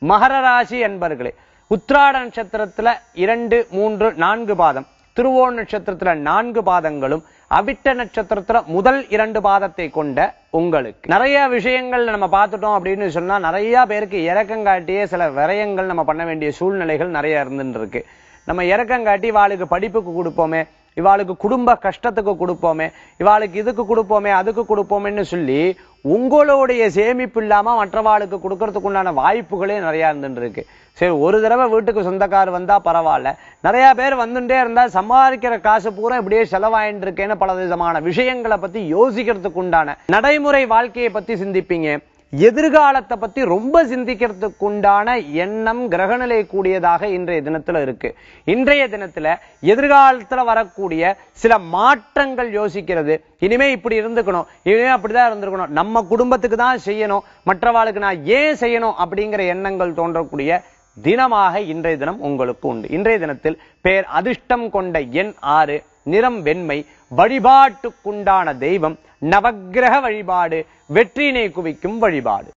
மகர ராசி அன்பர்களே, உத்திராட நட்சத்திரத்துல 2, 3, 4 பாதம், திருவோண நட்சத்திரத்துல 4 பாதங்களும், அவிட்ட நட்சத்திரத்துல முதல் 2 பாதத்தை கொண்ட உங்களுக்கு நிறைய விஷயங்கள் நம்ம பார்த்துட்டோம் அப்படின்னு சொன்னா, நிறைய பேருக்கு இறக்கங்காட்டியே சில விரயங்கள் நம்ம பண்ண வேண்டிய சூழ்நிலைகள் நிறைய இருந்துட்டு இருக்கு. நம்ம இறக்கங்காட்டி இவாளுக்கு படிப்புக்கு கொடுப்போமே, இவாளுக்கு குடும்ப கஷ்டத்துக்கு கொடுப்போமே, இவாளுக்கு இதுக்கு கொடுப்போமே, அதுக்கு கொடுப்போமேன்னு சொல்லி உங்களுடைய சேமிப்பு இல்லாம மற்றவாளுக்கு கொடுக்கறதுக்கு உண்டான வாய்ப்புகளே நிறைய இருந்துட்டு இருக்கு. சரி, ஒரு தடவை வீட்டுக்கு சொந்தக்கார் வந்தா பரவாயில்ல, நிறைய பேர் வந்துட்டே இருந்தா சம்பாதிக்கிற காசு பூரா இப்படியே செலவாயின்னு இருக்கேன்னு பல விதமான விஷயங்களை பத்தி யோசிக்கிறதுக்கு உண்டான நடைமுறை வாழ்க்கையை பத்தி சிந்திப்பீங்க. எதிர்காலத்தை பத்தி ரொம்ப சிந்திக்கிறதுக்கு உண்டான எண்ணம் கிரகநிலை கூடியதாக இன்றைய தினத்துல இருக்கு. இன்றைய தினத்துல எதிர்காலத்துல வரக்கூடிய சில மாற்றங்கள் யோசிக்கிறது. இனிமே இப்படி இருந்துக்கணும், இனிமே அப்படிதான் இருந்திருக்கணும், நம்ம குடும்பத்துக்கு தான் செய்யணும், மற்றவாளுக்கு நான் ஏன் செய்யணும் அப்படிங்கிற எண்ணங்கள் தோன்றக்கூடிய தினமாக இன்றைய தினம் உங்களுக்கு உண்டு. இன்றைய தினத்தில் பேர் அதிர்ஷ்டம் கொண்ட எண் 6, நிறம் வெண்மை, வழிபாட்டுக்குண்டான தெய்வம் நவக்கிரக வழிபாடு, வெற்றியினை குவிக்கும் வழிபாடு.